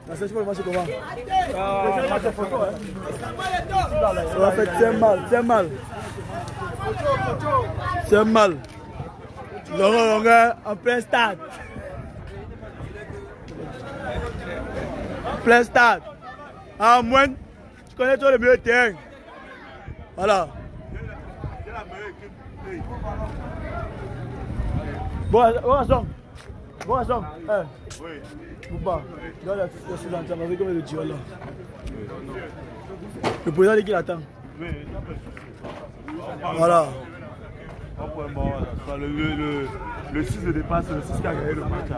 La sèche pour le match comment? Ça va faire très mal, très mal. C'est mal. Longueur en plein stade. Plein stade. En moins, tu connais toi le milieu de terrain. Voilà. Bon ensemble. Bon ensemble. Oui. Bouba, regarde la Sous-Entente, on va comme le tir là. Le président dit qu'il attend. Voilà. Le 6 de départ, c'est le 6 qui a gagné le match.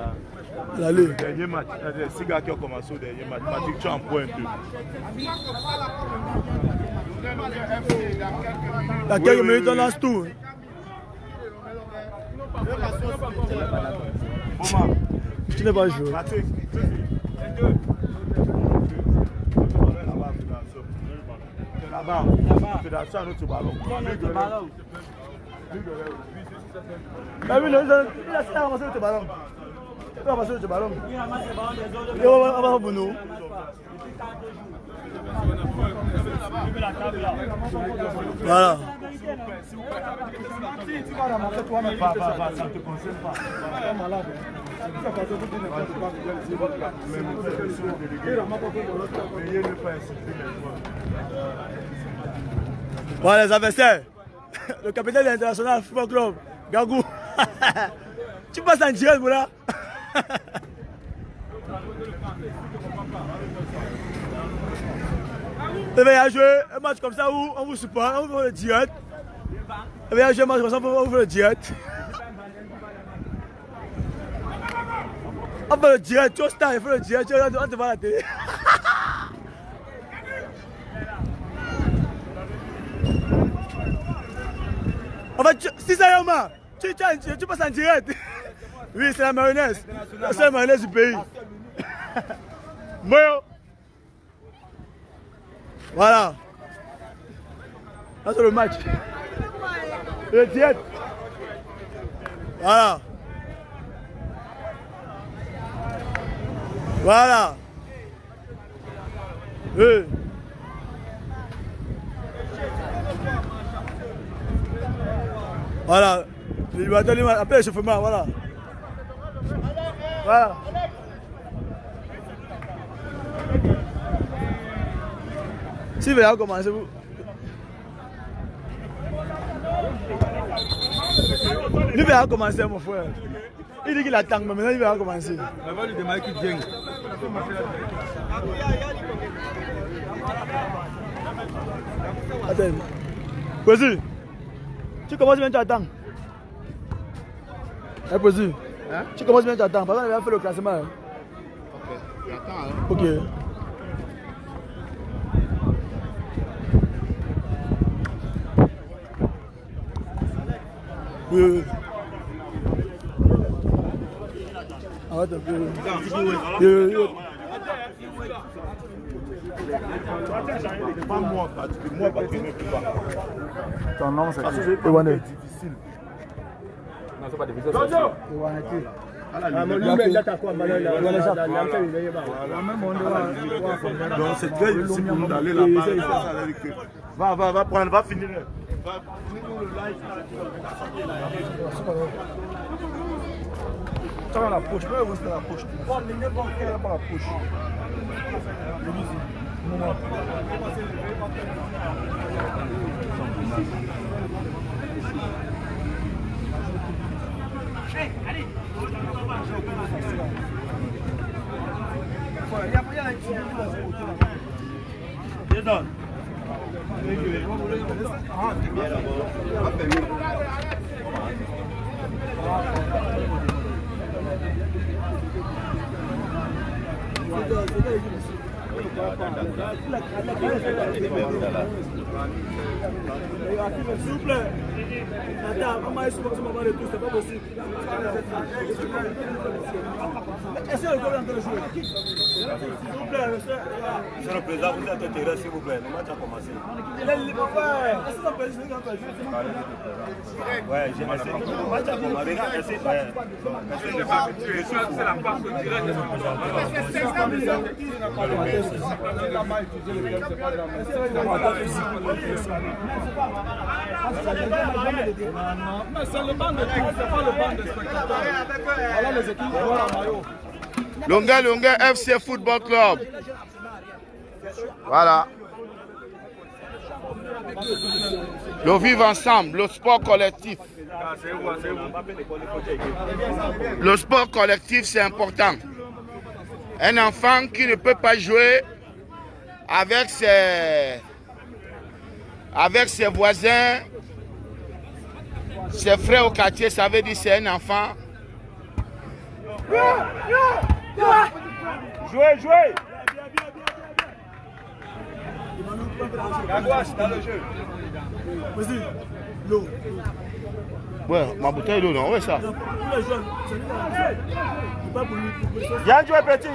Le dernier match. Les 6 gars qui ont commencé au dernier match. Patrick, tu as un point 2. Dans quelques minutes, on lance tout. Tu n'es pas joué. Patrick, là-bas, fédération à notre ballon. Ah oui, il a ramassé le ballon. Il a ramassé le ballon. Il va avoir pour nous. Voilà. Si tu vas ramasser toi-même, ça ne te concerne pas. Tu es malade. Voilà les adversaires. Le capitaine de l'International Football Club, Gagou. Tu passes en direct, voilà. Vous allez jouer un match comme ça où on vous supporte, on vous fait le direct. Vous allez jouer un match comme ça où on vous fait le direct. On fait le direct, tu es star, il fait le direct, on te voit la télé. En fait, si ça y est, tu passes en direct. Oui, c'est la mayonnaise. C'est la mayonnaise du pays. Moyo. Voilà. Là, c'est le match. Le direct. Voilà. Voilà. Oui. Voilà. Il va donner après l'échauffement, voilà. Voilà. Si vous voulez commencer, vous. Il va commencer, mon frère. Il dit qu'il attend, mais maintenant il va commencer. On va lui demander qu'il vienne. Attends. Vas-y. Tu commences bien, tu attends. Vas-y. Hein? Tu commences bien, tu attends. Par exemple, il va faire le classement. Hein? Ok. Tu attends, hein? Ok. Oui, oui. Arrête un peu. Pas moi, parce que je ne peux pas. Ton nom, c'est difficile. Non, c'est pas difficile. Donc c'est très difficile pour nous d'aller là-bas. Va prendre, va finir. Va finir le live. Tu as la poche, peux vous la poche. Pas la poche. Allez. S'il vous plaît. Attends, maman est sur le moment de tout, c'est pas possible. Est-ce que le goal est en train de jouer? S'il vous plaît, monsieur. Monsieur le Président, vous êtes intéressé, s'il vous plaît. Le match a commencé. Il est libre, ouais. Est-ce que ça peut jouer? Ouais, j'ai laissé. Le match a commencé. Regarde, essayez. C'est la passe directe. Mais c'est le banc de tout, c'est pas le banc de spectateurs. Voilà les équipes qui jouent en maillot. Longueur FC Football Club. Voilà. Le vivre ensemble, le sport collectif. Le sport collectif, c'est important. Un enfant qui ne peut pas jouer avec ses voisins, ses frères au quartier, ça veut dire c'est un enfant. Jouez, jouez. Gagouache, dans le jeu. Vas-y, l'eau. Ouais, ma bouteille d'eau, non, ouais, ça. Pour les jeunes, c'est pas pour lui. Bien joué, petit.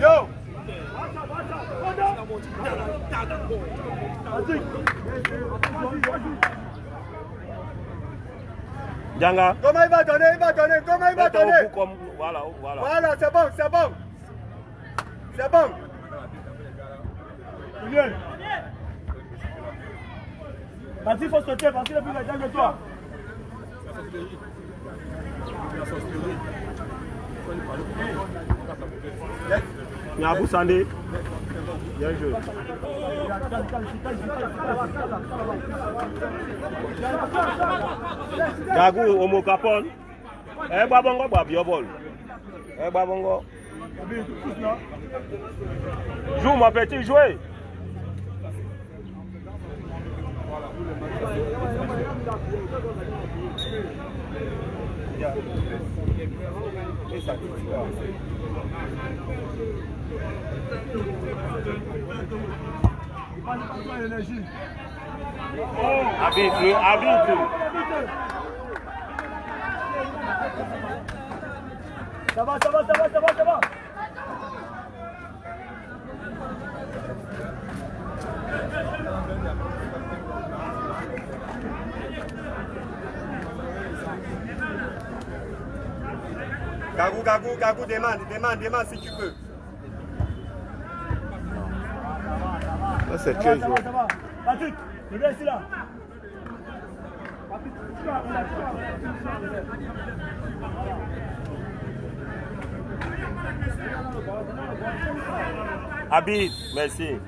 Yo. Djanga. Comment il va donner? Il va donner. Comment il va donner? Voilà, voilà. Voilà, c'est bon, c'est bon. C'est bon. Julien. Vas-y, il faut sauter parce qu'il est plus méchant que toi. Nyabou Sandé. Bien joué. Gagou Omo Capone. Eh Babongo Babiobol. Eh Babongo. Joue mon petit, jouez. Arbitre. Ça va. Gagou, demande si tu peux. Ça, c'est Ça 15 va. Patrick, reviens ici là. Habib, merci.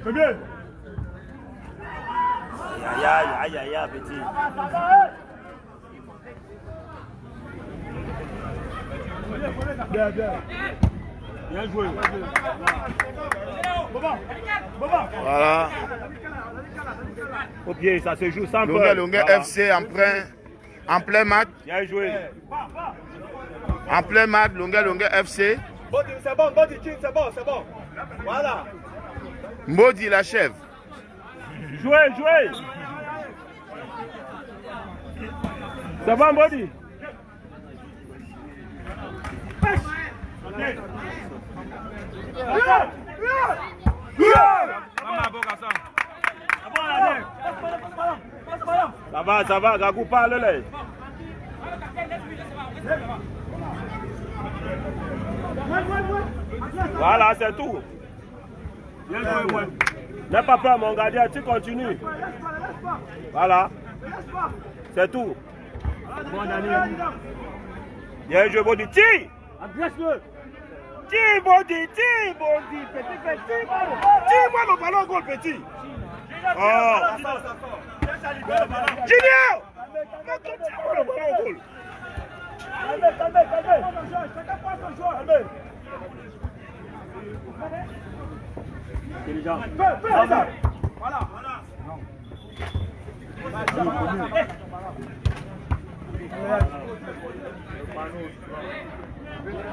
Combien? Aïe, petit. Bien joué. Voilà. Au pied, ça se joue sans peur. Longueur Voilà. FC en plein match. Bien joué. En plein match, Longueur FC. C'est bon, c'est bon. Voilà. Maudit la chèvre. Jouez. C'est bon, Body. Ça va, Gagou, parle-le. Voilà, c'est tout. N'aie pas peur, mon gardien, tu continues. Voilà. C'est tout. Bien joué, Body. Tire! Agresse-le. Tire, Body. Petit. Tire-moi le ballon, goal, petit. Oh. Junior! Tire-moi le ballon, goal. Calmez. Chacun prend son joueur. Intelligent. Voilà.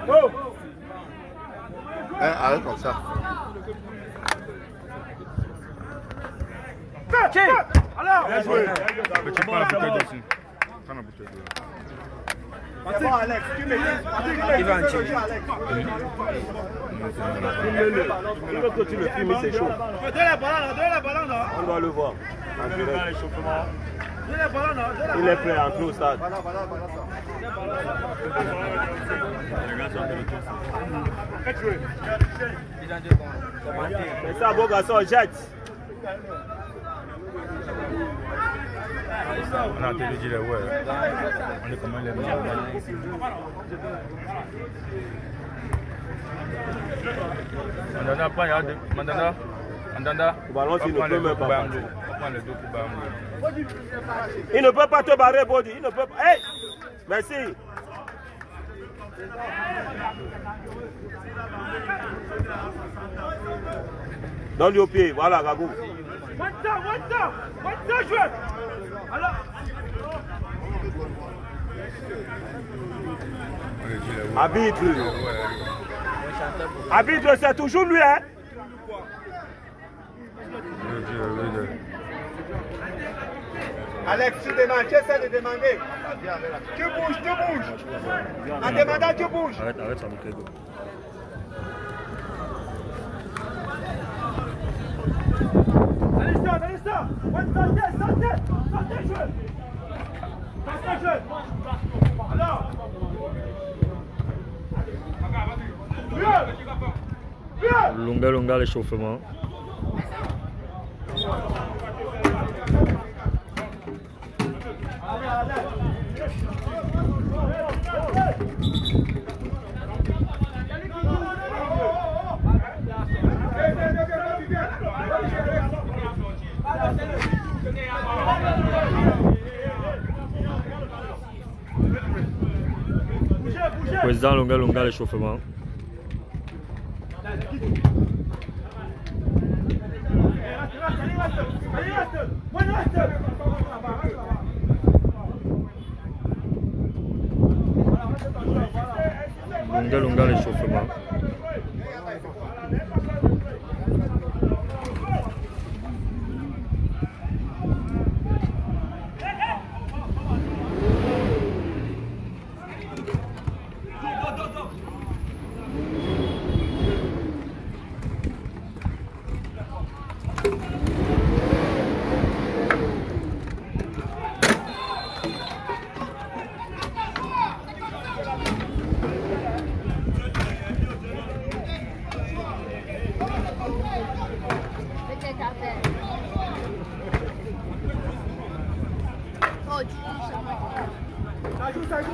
Oh. Arrête comme ça. Alors, Bien joué. Mais tu prends la bouteille dessus. Prends la bouteille dessus. C'est bon, Alex. Il va en tirer. Il veut que tu le filmes, c'est chaud. Donne la ballon là. On doit le voir. Donne la ballon là. Il est prêt à entrer au stade. C'est ça, beau garçon, jette. On a entendu dire ouais. On est comment les meilleurs. Mandanda, pas y'a deux. Mandanda. Le ballon, il ne peut même pas. Prends les deux pour Bambo. Il ne peut pas te barrer, Body. Il ne peut pas. Hey! Merci. Donne-lui au pied. Voilà, Gagou. Arbitre. Arbitre, c'est toujours lui, hein? Alex, tu demandes, tu essaies de demander. Tu bouges. En demandant, tu bouges. Arrête, ça me fait go. Allez, ça. Sortez, jeu. Alors. Longa l'échauffement. Président Longa l'échauffement. Longa l'échauffement.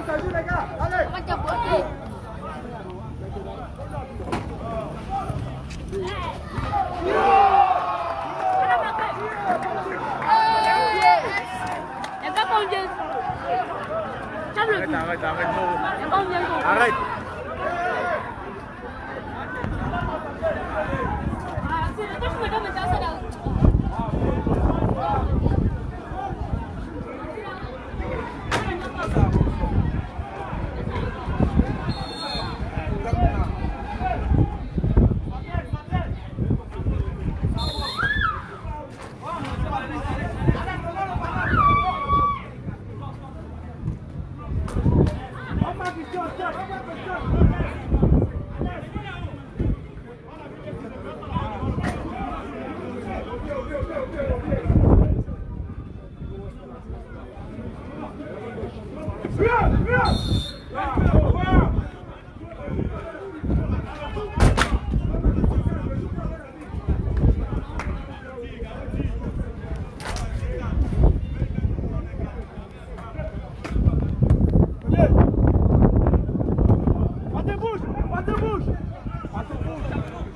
Ça joue les gars. Allez. Arrête.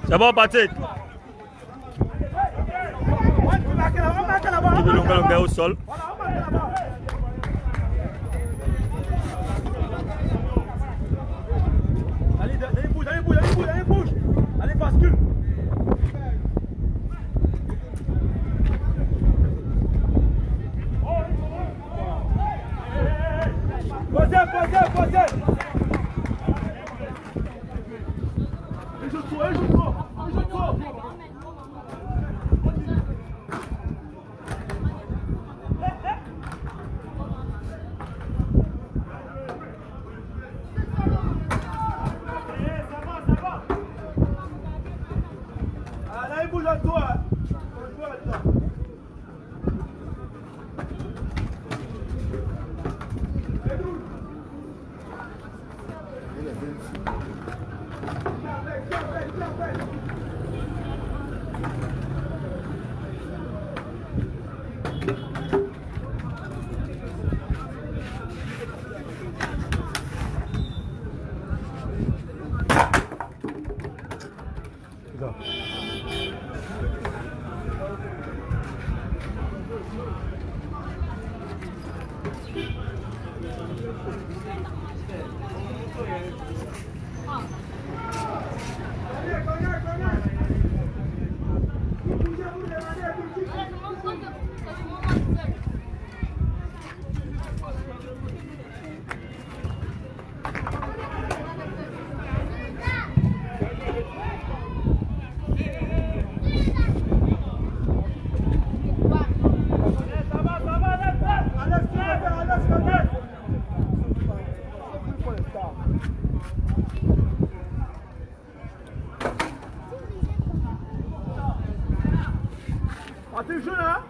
C'est bon, Patrick. Longa au sol. Allez, bouge. Allez, passe. Allez, bouge à toi. Attention là.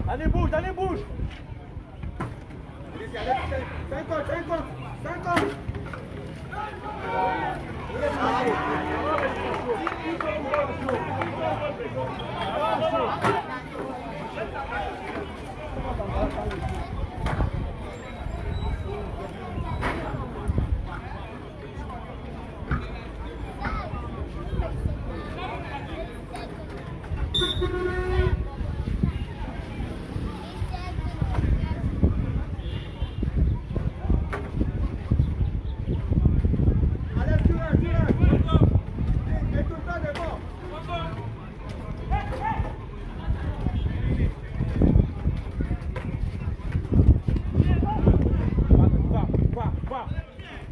Allez bouge, allez bouge. 50.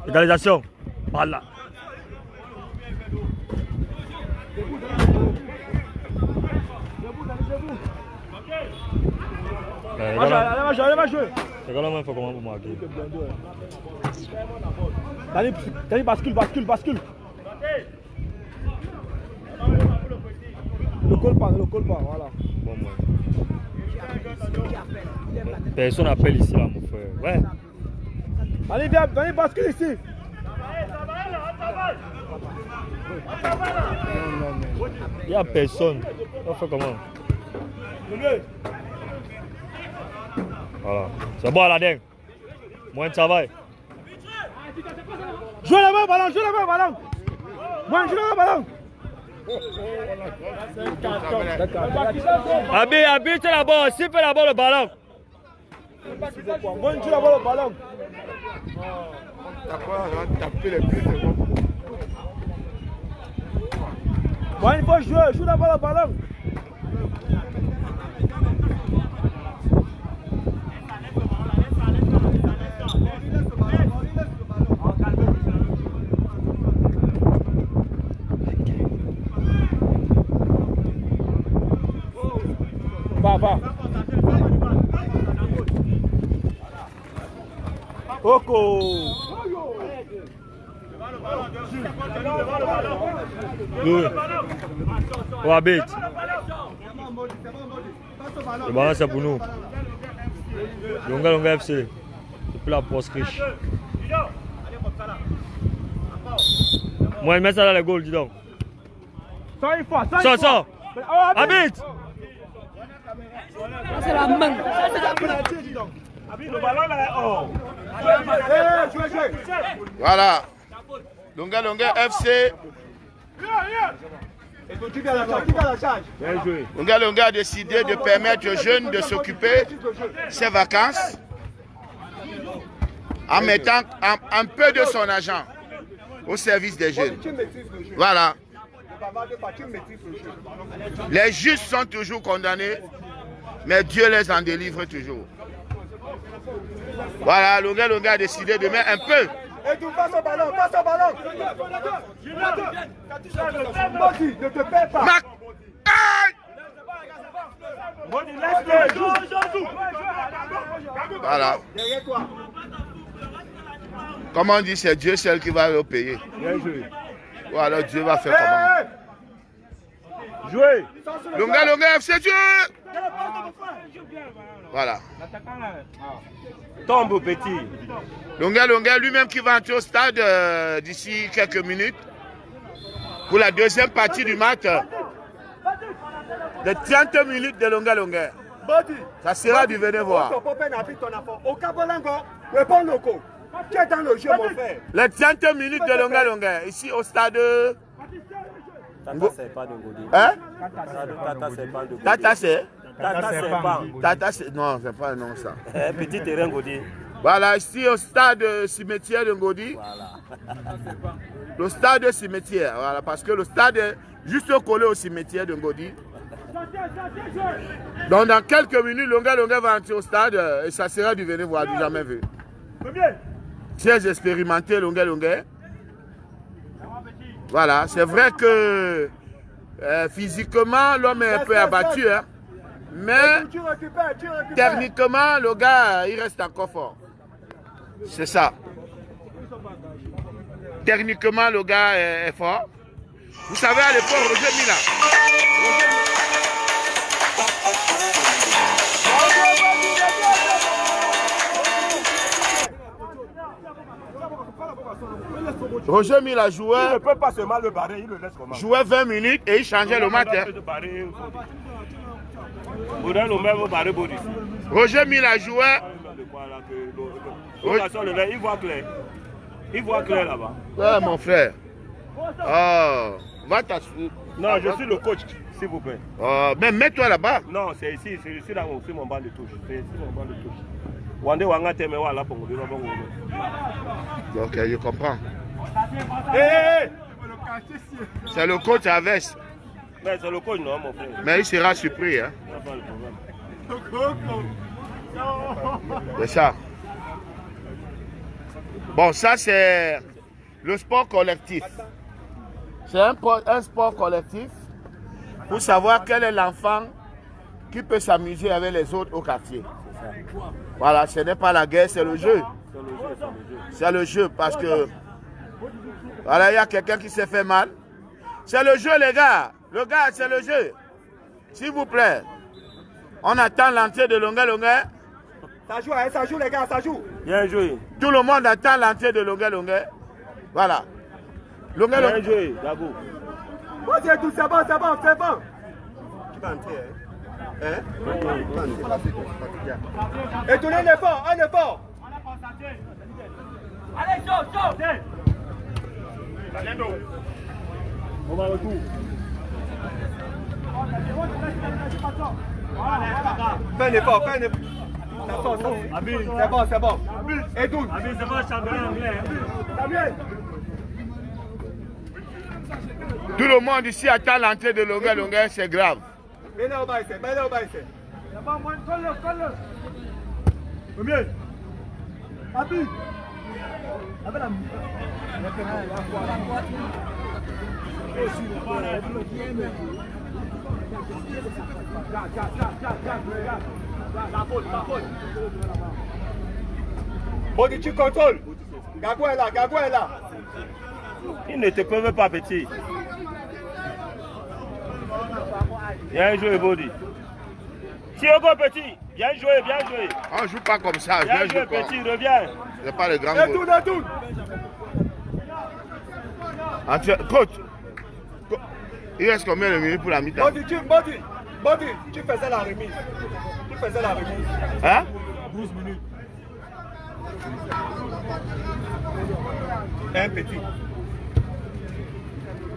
Égalisation. Voilà. Allez, jouer. C'est quand même, il faut comment vous marquer. Dani, bascule. Ne colle pas, voilà. Bon, moi. Personne n'appelle ici, là, mon frère. Ouais. Allez, viens, Dani, bascule ici. Il n'y a personne. On fait comment? Voilà. C'est bon, Aladin. Moins de travail. Joue la main, ballon. Moins, joue la main, ballon. Abi, tu la balle. Si fait la balle, le ballon. Moins, joue la balle, le ballon. Bon, il faut jouer, joue la balle au ballon. Va. Oko. Oui. On habite. Le ballon c'est pour nous. Longa FC. Depuis la poste riche. Moi, il met ça dans les goals, dis donc. Sors. Habite. C'est la main. Le ballon là, oh. Voilà. Longa FC. Longa a décidé de permettre aux jeunes de s'occuper de ses vacances en mettant un peu de son argent au service des jeunes. Voilà. Les justes sont toujours condamnés, mais Dieu les en délivre toujours. Voilà, Longa a décidé de mettre un peu. Et tout, passe au ballon, passe au ballon. Ne te perds pas. Marc. Voilà. Comment on dit, c'est Dieu seul qui va le payer. Ou alors Dieu va faire comment? Jouez. Longa, c'est Dieu. Voilà. Tombe petit. Longa lui-même qui va entrer au stade d'ici quelques minutes pour la deuxième partie du match. Les 30 minutes de Longa. Ça sera du venez voir. Tu es dans le jeu, mon frère. Les 30 minutes de Longa ici au stade. Tata, c'est pas de Ngodi. Hein? Tata, c'est pas de Ngodi. Tata, c'est? Tata, c'est pas. Tata, c'est. Non, c'est pas non ça. Petit terrain Ngodi. Voilà, ici au stade cimetière de Ngodi. Voilà. Le stade cimetière, voilà, parce que le stade est juste collé au cimetière de Ngodi. Donc dans quelques minutes, Longa va entrer au stade et ça sera du venez voir, du jamais vu. Très expérimenté, Longa. Voilà, c'est vrai que physiquement, l'homme est un peu abattu, hein, mais techniquement, le gars, il reste encore fort. C'est ça. Techniquement, le gars est fort. Vous savez, à l'époque, Roger Mila. Roger Mila jouait. Il ne peut pas seulement le barrer, il le laisse comment? Jouait 20 minutes et il changeait le match. Roger Mila jouait. Il voit clair. Il voit clair là-bas. Ouais, mon frère. Oh, va t'asseoir. Non, je suis le coach, s'il vous plaît. Oh, mais mets-toi là-bas. Non, c'est ici, c'est ici là où c'est mon banc de touche. C'est ici mon banc de touche. Wande wanga teme wala pour nous. Ok, je comprends. Hé! C'est le coach à veste. Mais c'est le coach, non, mon frère. Mais il sera surpris. Hein. Pas le problème. C'est ça. Bon, ça c'est le sport collectif. C'est un sport collectif pour savoir quel est l'enfant qui peut s'amuser avec les autres au quartier. Voilà, ce n'est pas la guerre, c'est le jeu. C'est le jeu parce que voilà, il y a quelqu'un qui s'est fait mal. C'est le jeu, les gars. Le gars, c'est le jeu. S'il vous plaît. On attend l'entrée de Longa. Ça joue, les gars, ça joue. Bien joué. Tout le monde attend l'entrée de Longa. Voilà. Bien joué, Gabou. C'est tout, c'est bon. Qui va entrer, hein? Et tournez un effort. Allez, chaud. On va retour. Fais un effort. C'est bon. Et tout. C'est bon, champion anglais. Tout le monde ici attend l'entrée de Longa, c'est grave. Venez au bas ici. Combien? Abi. Body, tu contrôles. Gagou est là. Il ne te peuvent pas, petit. Bien joué, Body. Thiogo, petit. Bien joué. On ne joue pas comme ça. Bien joué, petit, reviens. C'est pas le grand Et tout. Coach, il reste combien de minutes pour la mi-temps? Body, tu faisais la remise. Hein? 12 minutes. Un petit.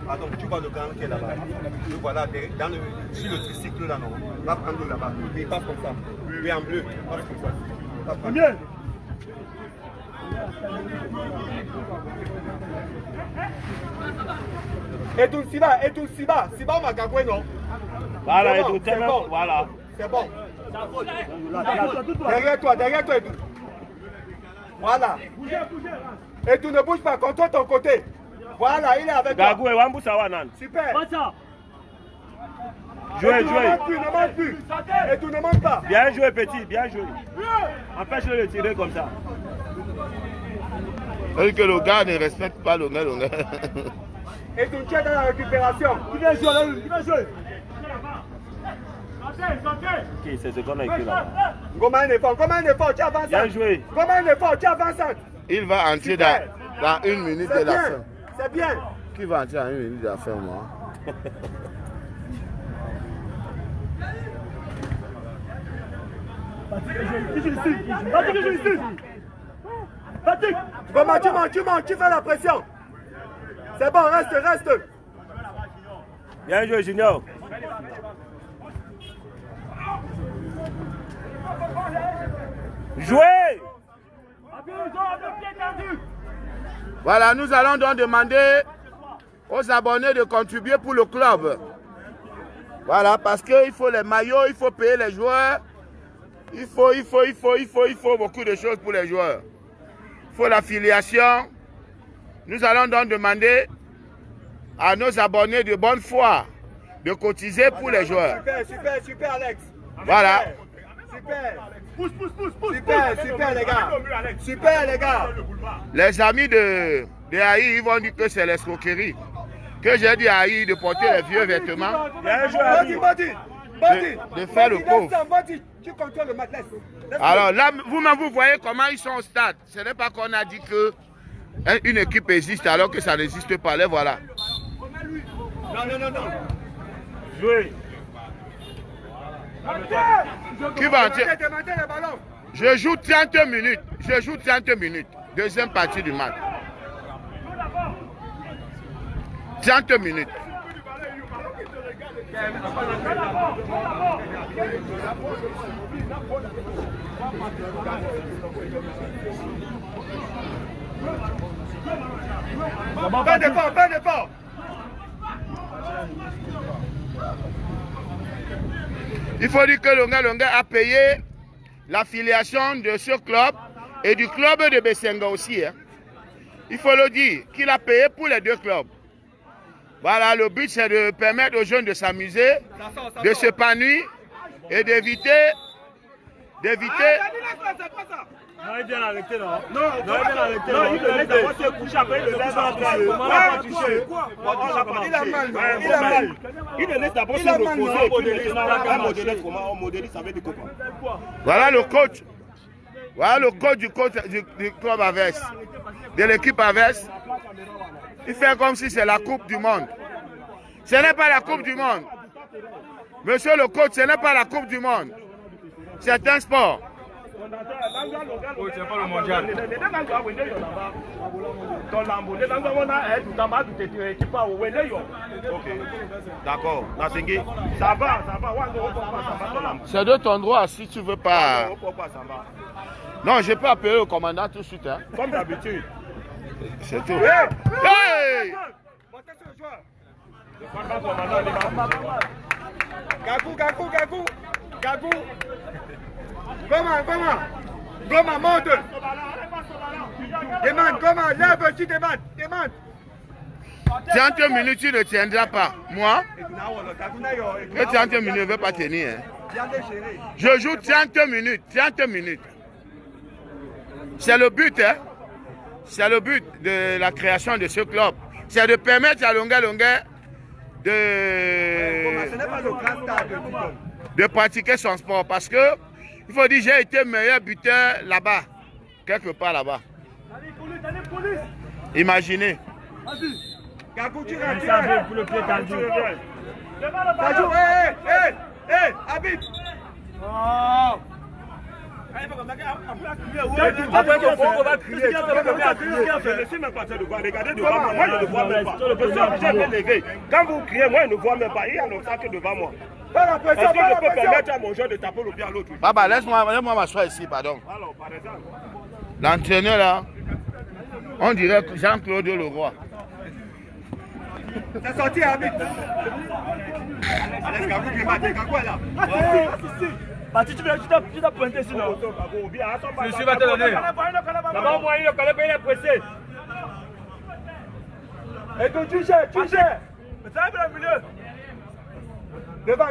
Pardon, tu vois le grand qui est là-bas. Tu vois là, sur le tricycle là, non. Va prendre là-bas. Il passe comme ça. Lui en bleu. Passe comme ça. Combien? Et tout Siba, on va gagner, non? Voilà, et bon, tout, c'est bon. voilà. C'est bon. Derrière toi, Edu. Voilà. Et tu ne bouges pas, contrôle ton côté. Voilà, il est avec toi. Gagou et Wambou Sawanan. Super. Jouez. Ne manque plus. Et tu ne manques pas. Bien joué, petit, bien joué. Empêche-le de tirer comme ça. C'est que le gars ne respecte pas le gars. Et tu tiens dans la récupération. Qui vient jouer? Ok, c'est ce qu'on a écrit là. Comment un effort, tu avances. Bien joué. Comment un effort, tu avances. Il va entrer dans 1 minute de la fin. C'est bien. Qui va entrer en 1 minute de la fin, moi? Comment tu fais la pression. C'est bon, reste. Bien joué, Junior. Jouez. Voilà, nous allons donc demander aux abonnés de contribuer pour le club. Voilà, parce qu'il faut les maillots, il faut payer les joueurs. Il faut beaucoup de choses pour les joueurs. Il faut l'affiliation. Nous allons donc demander à nos abonnés de bonne foi de cotiser pour les joueurs. Super, Alex. Voilà. Super, les gars. Les amis de Haï, ils vont dire que c'est l'escroquerie. Que j'ai dit à Haï de porter les vieux vêtements. Bien joué, De faire le pauvre. Tu contrôles le match. Alors là, vous-même, vous voyez comment ils sont au stade. Ce n'est pas qu'on a dit que une équipe existe alors que ça n'existe pas. Les voilà. Non. joué. Qui va entrer? Je joue 30 minutes. Deuxième partie du match. 30 minutes. Pas d'effort. Il faut dire que Longa a payé l'affiliation de ce club et du club de Bessenga aussi. Hein. Il faut le dire, qu'il a payé pour les deux clubs. Voilà, le but c'est de permettre aux jeunes de s'amuser, de s'épanouir et d'éviter... Non, il vient arrêter, non. Non, il le laisse d'abord se coucher, après il le laisse toucher. Il le laisse d'abord se reposer et puis maintenant on modélise avec des copains. Voilà le coach. Voilà le coach du club Aves, de l'équipe Aves. Il fait comme si c'est la Coupe du Monde. Ce n'est pas la Coupe du Monde. Monsieur le coach, ce n'est pas la Coupe du Monde. C'est un sport. C'est pas le mondial. Ok, d'accord. Ça va. C'est de ton droit si tu veux pas. Non, je peux appeler le commandant tout de suite. Hein. Comme d'habitude. C'est tout. Hey! Gagou. Comment monte. Demande, lève, tu demande. 30 minutes, tu ne tiendras pas. Moi, que 30 minutes, je ne vais pas tenir. Hein. Je joue 30 minutes. C'est le but, hein. C'est le but de la création de ce club. C'est de permettre à Longa de pratiquer son sport. Parce que, il faut dire, j'ai été meilleur buteur là-bas. Quelque part là-bas. Imaginez. Gagou, tu rentres pour le pied tendu. Habib. Après on va crier. Je ne sais même pas de quoi. Regardez devant moi. Moi, je ne vois même pas. Je suis obligé de lever. Quand vous criez, moi, je ne vois même pas. Il y a un obstacle devant moi. Est-ce que je peux permettre à mon joueur de taper le pied à l'autre? Baba, laisse-moi m'asseoir ici, pardon. Alors, par exemple. L'entraîneur là, On dirait Jean-Claude Leroy. C'est sorti arbitre. Parti, tu dois pointer sinon. Je suis va te donner. D'abord, moi, il est pressé. Et donc, tu gères. Mais ça va le milieu. Devant.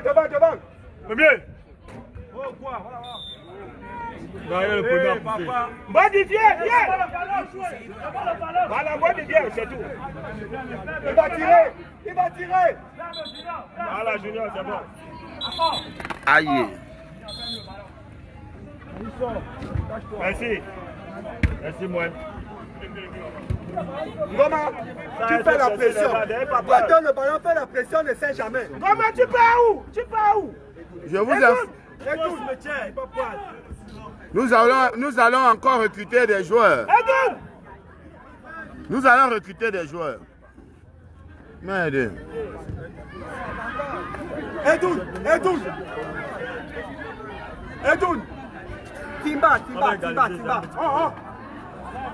Le mieux. Modifié, viens. Voilà, modifié, c'est tout. Il va tirer. Voilà, Junior, c'est bon. Aïe. Merci, moi. Comment tu fais la pression? Toi, le ballon fait la pression, ne sait jamais. Comment tu pars où? Je vous ai... Nous allons encore recruter des joueurs. Nous allons recruter des joueurs. Merde. Edoun. Timba.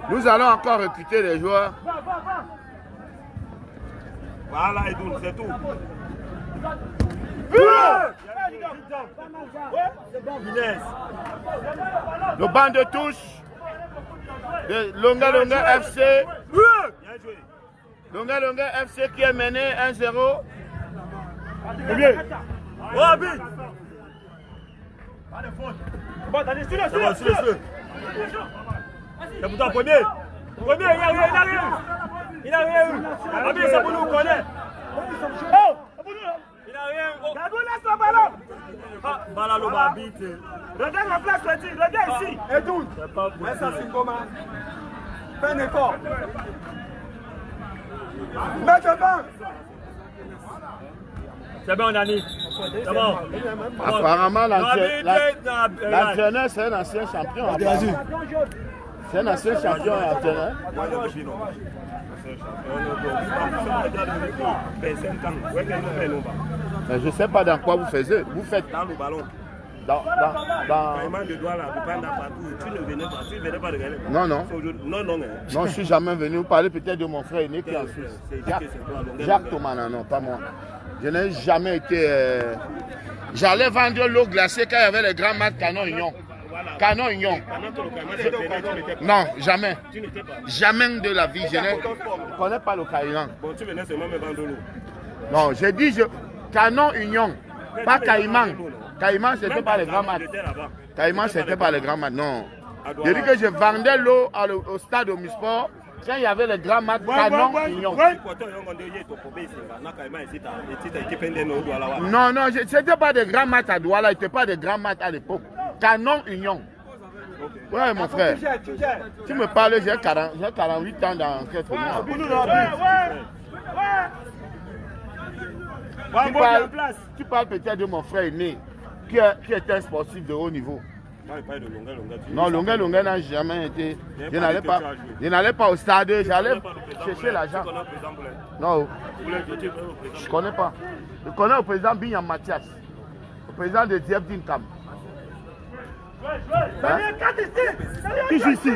Nous allons encore recruter des joueurs. Voilà, Edoun, c'est tout. Le banc de touche de Longa FC. Longa FC qui est mené 1-0. C'est pour toi, premier, il a rien eu. Abi, c'est pour nous, on connaît. Il a rien eu. Gadou, laisse le ballon. Balalo va habiter. Regarde la place, regarde ici. Edoun, mais ça c'est comment? Fais un effort. Mets devant. C'est bon, Dani. C'est bon. Apparemment, l'entraîneur, c'est un ancien champion. C'est un ancien champion et entraîneur. Mais je ne sais pas dans quoi vous faites. Vous faites dans le ballon. Dans... Non. Non, je ne suis jamais venu. Vous parlez peut-être de mon frère aîné qui est en Suisse. Jacques Thomas, non, pas moi. Je n'ai jamais été... J'allais vendre l'eau glacée quand il y avait les grands matchs Canon Union. Canon Union. Non, jamais. Jamais de la vie. Je ne connais pas le Caïman. Bon, tu venais seulement me vendre l'eau. Non, j'ai dit Canon Union, pas Caïman. Caïman, c'était pas les grands matchs. Caïman, c'était pas les grands matchs, non. J'ai dit que je vendais l'eau au stade Omnisport quand il y avait les grands matchs Canon Union. Non, c'était pas des grands matchs à Douala, c'était pas des grands matchs à l'époque. Canon Union. Ouais, mon frère. Tu me parles, j'ai 48 ans dans quelques mois. Tu parles peut-être de mon frère aîné qui est un sportif de haut niveau. Non, Longa n'a jamais été. Je n'allais pas au stade, j'allais chercher l'argent. Non, je ne connais pas. Je connais le président Binyam Mathias, le président de Diep Dinkam. Hein? Qui joue ici?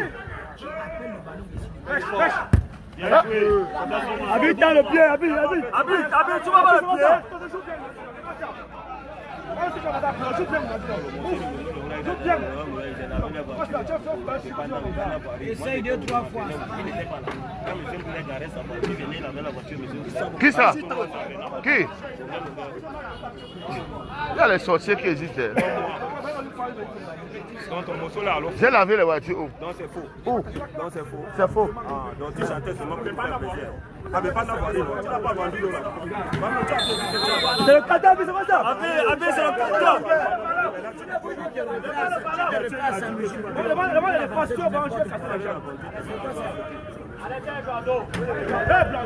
Habite dans le pied, habite, tu vas voir le pied. Essaye 2-3 fois. Qui ça? Qui? Il y a les sorciers qui existent. J'ai lavé les voitures. Non, c'est faux. Où? Non, c'est faux. C'est faux. Ah, donc tu chantais seulement pour faire plaisir. Ah, mais pas d'avoir dit, tu n'as pas vendu l'eau là. C'est le cadavre, c'est pas ça. Abé, c'est le cadavre. Demande les postures, on va en chercher. Allez, tiens, Blando. Blando,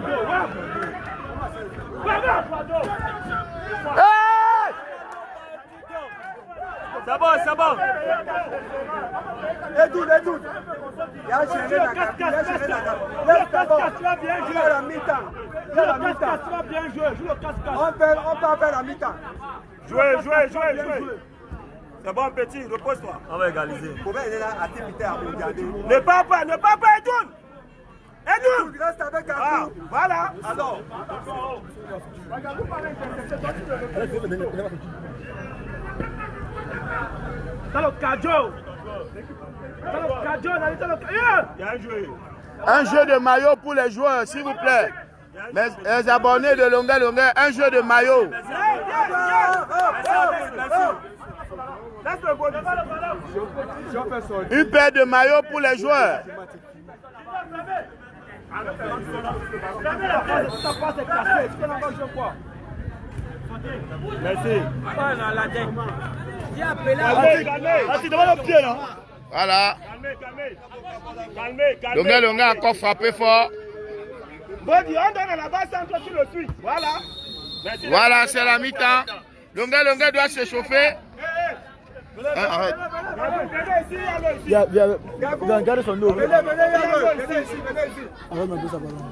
C'est bon. Edoun. Il y a géré la carte. Laisse d'abord. Fais la mi-temps. On peut faire la mi-temps. Jouez. C'est bon, petit, repose-toi. On va égaliser. Comment il est là à t'éviter à regarder? Ne pars pas, Edoun. Voilà. Alors. Un jeu de maillot pour les joueurs, s'il vous plaît. Les abonnés de Longueur Longueur, un jeu de maillot. Une paire de maillots pour les joueurs. Merci. Voilà. Longueur Longueur a encore frappé fort. Body, on donne à la base sans toi, tu le suis. Voilà. Voilà, c'est la mi-temps. Longueur Longueur doit se chauffer. Arrête. Regardez son dos. Venez ici. Arrête un peu ça, pardon.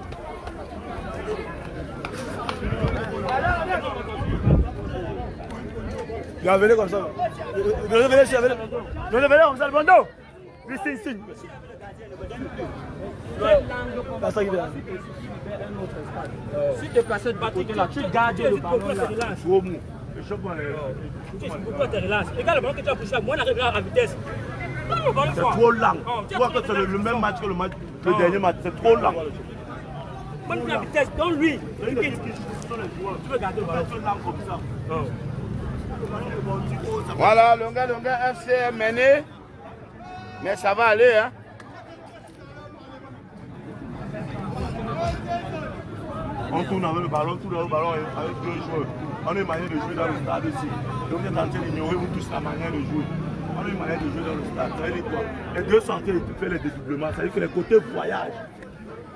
Venez comme ça. Venez ici, venez comme ça, le bandeau. Ici. Si tu places de côté là, tu gardes le ballon là. Pourquoi tu relaxes? Regarde le ballon que tu as poussé, moi on arrive là à vitesse. C'est trop lent. Tu vois que c'est le même match que le dernier match. C'est trop lent. Moi on a vitesse, donne lui. Tu veux garder le ballon. Voilà, Longueur Longueur FC est mené. Mais ça va aller, hein. On tourne avec le ballon, avec deux joueurs. On a une manière de jouer dans le stade aussi. Donc on est en train d'ignorer vous tous la manière de jouer. On a une manière de jouer dans le stade. Ça veut dire quoi? Les deux sont en train de faire les dédoublements. Ça veut dire que les côtés voyage.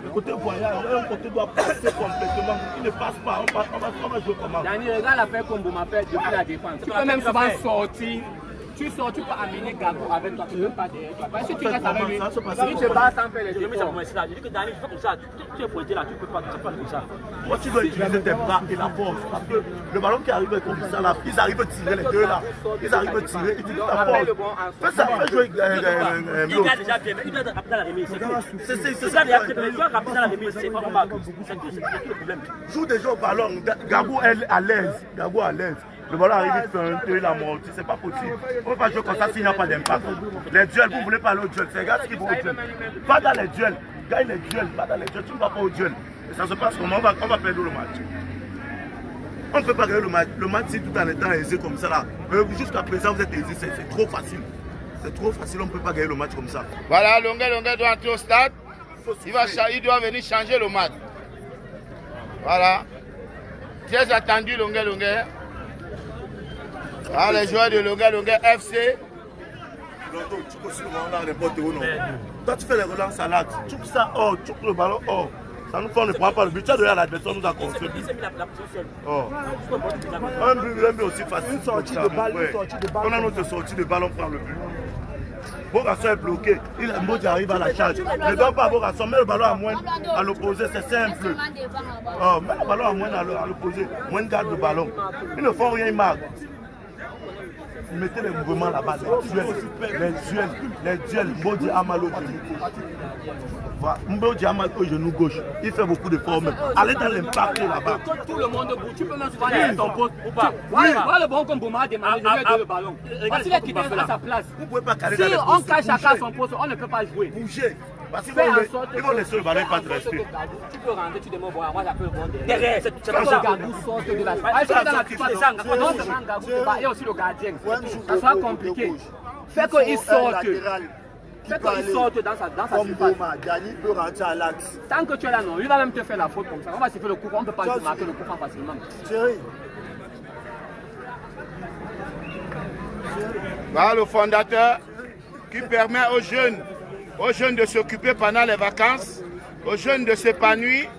Le côté voyage, un côté doit passer complètement. Il ne passe pas. On va jouer comment? Daniel, regarde la paire comme vous m'appelle depuis la défense. Tu peux même souvent sortir. Tu sors, tu peux amener Gabo avec toi, tu ne peux pas derrière toi. Parce que tu restes avec lui, il te bat sans faire les efforts. Je dis que Daniel, il faut comme ça. Tu es pointé là, tu ne peux pas comme ça. Moi, tu dois utiliser tes bras et la force. Parce que le ballon qui arrive comme ça là, ils arrivent à tirer les deux là. Ils arrivent à tirer, utilise ta force. Fais ça, fais jouer. Il a déjà bien, mais il doit être rapide dans la remise. C'est ça, il doit rapide dans la remise. C'est pas normal. C'est le problème. Joue déjà au ballon. Gabo est à l'aise. Gabo à l'aise. Le ballon arrive, il fait un peu, il amortit, c'est pas possible. On ne peut pas jouer comme ça s'il n'y a pas d'impact. Les duels, vous voulez pas aller au duel, c'est gars qui vont au duel. Pas dans les duels, gagne les duels, pas dans les duels, tu ne vas pas au duel. Et ça se passe comment? On va perdre le match. On ne peut pas gagner le match. Le match, c'est tout en étant aisé comme ça là. Jusqu'à présent, vous êtes aisé, c'est trop facile. C'est trop facile, on ne peut pas gagner le match comme ça. Voilà, Longueur Longueur doit entrer au stade. Il doit venir changer le match. Voilà. Très attendu, Longueur Longueur. Ah, les joueurs de Longueur Longueur FC. Tu peux sur le ballon là, n'importe où, non. Toi, tu fais les relances à l'axe. Tu fais ça hors, tu fais le ballon hors. Ça nous fait, on ne prend pas le but. Tu as donné à l'adversaire, nous a construit. Oh. Un but aussi facile. Une sortie de balle, On a notre sortie de ballon, on prend le but. Bogasson est bloqué. Mbodji arrive à la charge. Ne donne pas à Bogasson, mets le ballon à moins à l'opposé, c'est simple. Oh, mets le ballon à moins à l'opposé. Moins garde le ballon. Ils ne font rien, ils marquent. Mettez les mouvements là-bas, les duels, Mbodji Amal au genou. Mbodji Amal au genou gauche. Il fait beaucoup d'efforts même. Allez dans l'impact là-bas. Tout le monde debout, tu peux même souvent aller ton poste ou pas. Voilà le bon comme Bouma a demandé, je lui ai donné le ballon. Parce qu'il est quitté à sa place. Vous ne pouvez pas caler Si dans les on cache chacun son poste, on ne peut pas jouer. Bouger. Parce qu'ils vont laisser le ballon pas de respect. Tu peux rentrer, tu demandes, moi j'appelle le bon Derrière, c'est comme ça. Gagou sort de la et aussi le gardien. Ça sera compliqué. Fait qu'il sorte. Fait qu'il sorte dans sa surface. Dani peut rentrer à l'axe. Tant que tu es là, non. Il va même te faire la faute comme ça. On va se faire le coup. On ne peut pas marquer le coup facilement. Chérie. Voilà le fondateur qui permet aux jeunes de s'occuper pendant les vacances, aux jeunes de s'épanouir.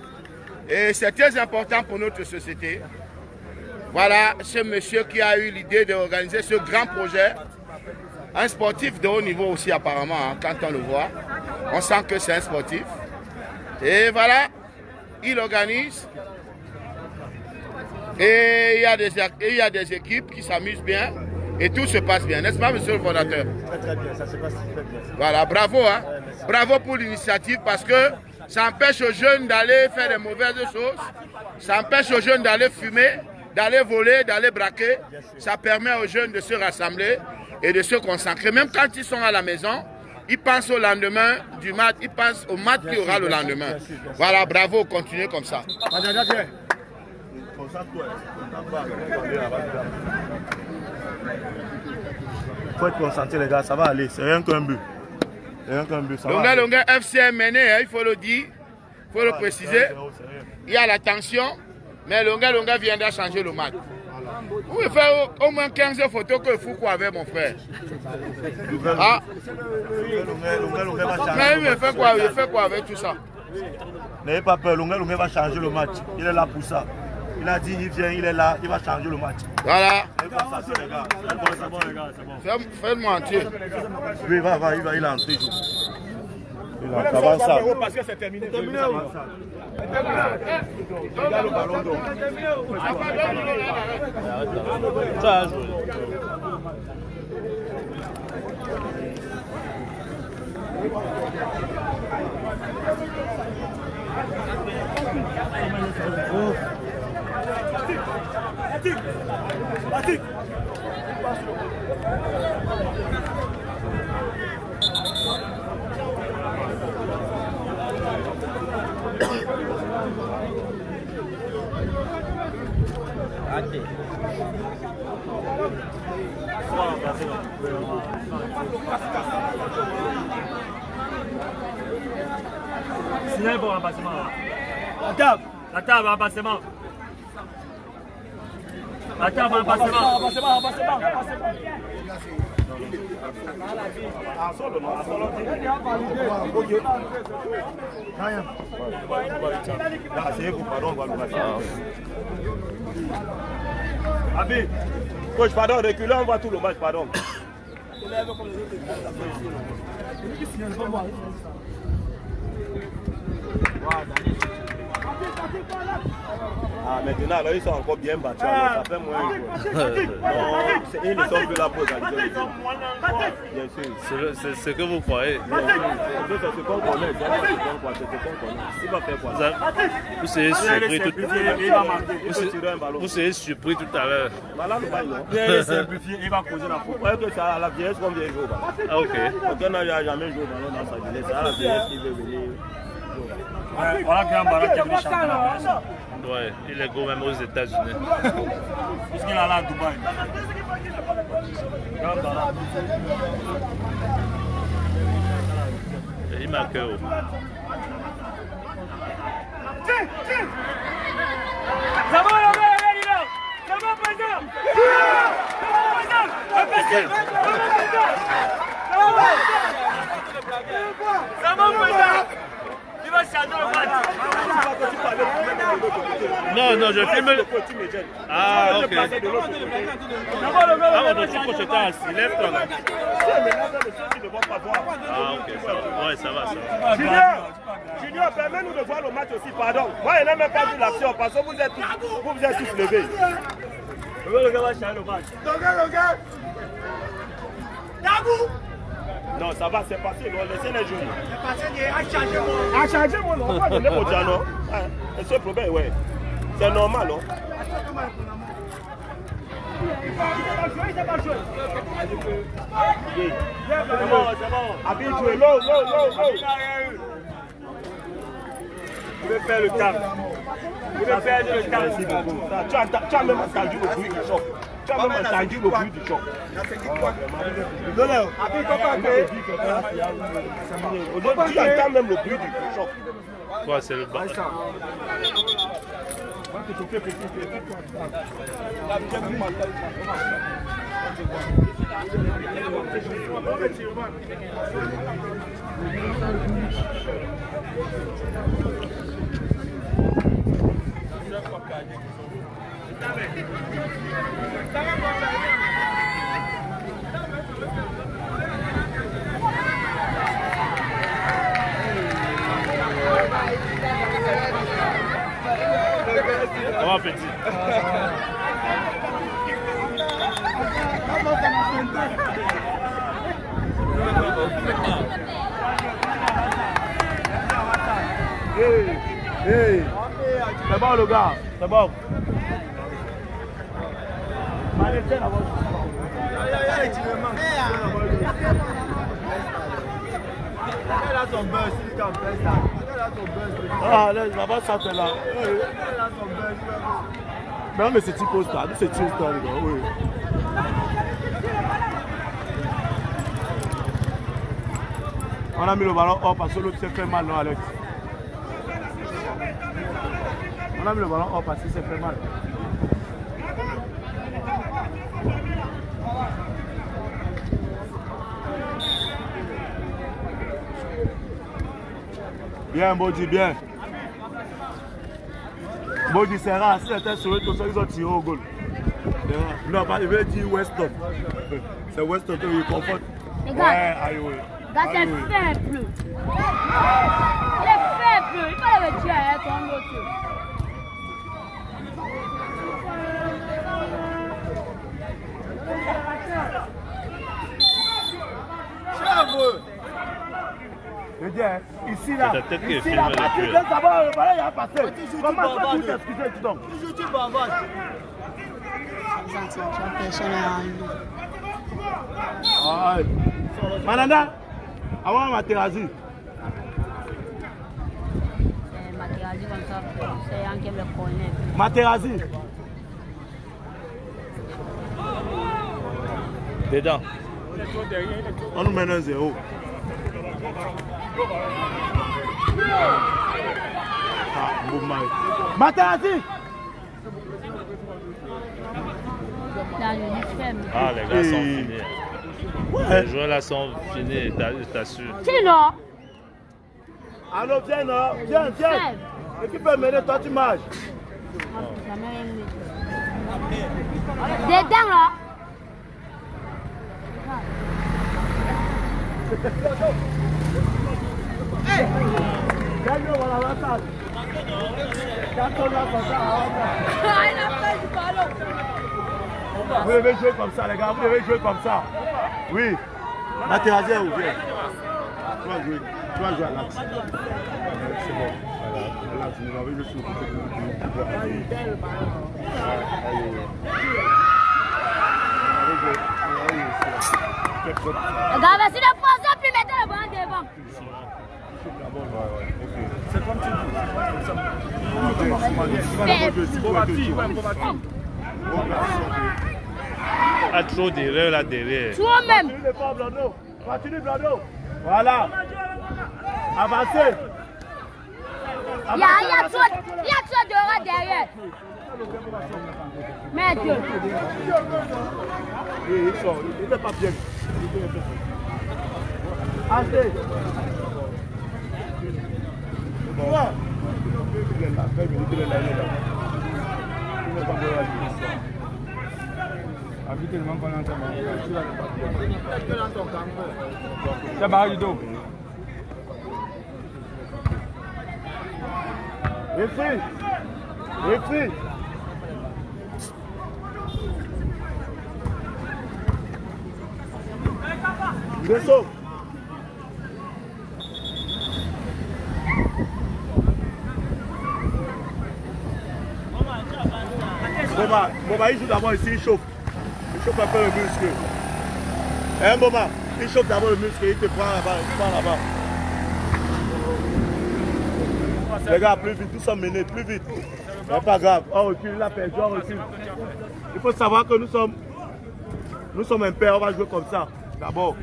Et c'est très important pour notre société. Voilà ce monsieur qui a eu l'idée d'organiser ce grand projet. Un sportif de haut niveau aussi apparemment, hein, quand on le voit. On sent que c'est un sportif. Et voilà, il organise. Et il y a des équipes qui s'amusent bien. Et tout se passe bien, n'est-ce pas, monsieur le fondateur? Très bien, ça se passe très bien. Voilà, bravo, hein. Bravo pour l'initiative parce que Ça empêche aux jeunes d'aller faire des mauvaises choses. Ça empêche aux jeunes d'aller fumer, d'aller voler, d'aller braquer. Ça permet aux jeunes de se rassembler et de se consacrer. Même quand ils sont à la maison, ils pensent au lendemain du match, ils pensent au match qu'il y aura le lendemain. Voilà, bravo, continuez comme ça. Il faut être concentré, les gars, ça va aller. C'est rien qu'un but. Longa FC est mené, hein, il faut le dire, il faut le préciser. Il y a la tension, mais Longa viendra changer le match. Vous pouvez faire au moins 15 photos que Foucault avait, mon frère. Ah. Mais il fait quoi avec tout ça? N'ayez pas peur, Longa va changer le match. Il est là pour ça. Il a dit, il vient, il est là, il va changer le match. Voilà. C'est bon, les gars, c'est bon. Faites-moi entier. Oui, il est entré. Ça va ça. Parce que c'est terminé. Regarde le ballon d'eau. Ça a joué. Signal pour remplacement. La table, remplacement. La table, remplacement. Abi, coach, pardon, reculez, on voit tout le match, pardon. Ah, maintenant, là, ils sont encore bien battus, alors ça fait moins. Non, ils ne sont plus là pour égaliser. Bien sûr. C'est ce que vous croyez. C'est ce qu'on connaît. Il va faire quoi? Vous serez surpris tout à l'heure. Vous serez surpris tout à l'heure. Voilà le bail, non? Il simplifié, il va poser la faute. Voyez que c'est à la vieillesse qu'on vient jouer au ballon. Ah, ok. Quelqu'un n'a jamais joué au ballon dans sa jeunesse. C'est à la vieillesse qui veut venir. Voilà Grand Barak qui est venu chanter la place. Ouais, il est gros même aux États-Unis. Puisqu'il est allé à Dubaï. Grand Barak. Il marque haut. Ça va, ça va, président. Ça va, président. Il va changer le match. Non, je filme. Ah, ok. Ah, notre coach était assis. Lève-toi là. Ah, ok, ça va. Ouais, ça va. Junior, permets-nous de voir le match aussi, pardon. Moi, je n'ai même pas vu l'action parce que vous êtes tous levés. Le gars va changer le match. Non, ça va, c'est passé, laissez-les jouer. A changé mon nom, pas donner mon diano. C'est ce problème, ouais. C'est normal, non? Il va jouer. C'est bon. Abi, jouez, l'eau. Vous pouvez faire le temps. Vous pouvez faire le temps. Merci beaucoup. Tu as même entendu le bruit du choc. Tu as même entendu le bruit du choc. Aujourd'hui, tu entends même le bruit du choc. Quoi, c'est le bas. Bon appétit. Hey. C'est bon, le gars. C'est bon. Elle a son buzz, il can press that. Elle a son buzz. Ah, là-bas, ça fait là. Elle a son buzz. Non, mais c'est typo star. C'est typo star, les gars. Oui. On a mis le ballon hors parce que l'autre s'est fait mal, non, Alex? On a mis le ballon hors parce qu'il s'est fait mal. Bien, Bodji, bien. Bodji, c'est rare. Si c'était sur eux, ils ont tiré au goal. Non, il veut dire Weston. C'est Weston qui conforte. Les gars, c'est faible. Il est faible. Il faut le tirer comme l'autre. Je dis, ici là, Peut-être qu'il ici filme là, le Patrick, jeu. d'abord, le ballon il a passé. Comment ça tu t'excuser, tu donc? Tu bavardes. Mananda, avant Materazzi. Materazzi comme ça, c'est un qui me connaît. Materazzi. Dedans. On nous mène 1-0. Ah, bon mal. Materazzi. Là, je dis faible. Ah, les gars sont finis. Les joueurs là sont finis, t'assures. Sinon, Allô, viens, non? Viens. faible. L'équipe peut mener, toi tu marches. Dedans là. Vous devez jouer comme ça, les gars, vous devez jouer comme ça. Oui. Materazzi est ouvert. Tu vas jouer à l'axe. C'est bon. À l'axe, nous avons le souffle. Regarde, si le poisson, puis mettez le ballon devant. C'est comme tu dis. Ah, trop d'erreurs là derrière. Toi-même. Continue le pas, Blando. Continue, Blando. Voilà. Avancez. Il y a trop d'erreurs derrière. Mais Dieu. Il sort. Il n'est pas bien. Assez. Quoi? Il est là. Il est là. Il n'est pas bon. Habituellement, quand on entend ça va du dos. Refri. Descends. Boba, il joue d'abord ici, il chauffe. Il chauffe un peu le muscle. Hein, Boba, il chauffe d'abord le muscle, il te prend là-bas. Les gars, plus vite, nous sommes menés, plus vite. C'est pas grave, on recule, il a perdu, on recule. Il faut savoir que nous sommes impairs, on va jouer comme ça, d'abord.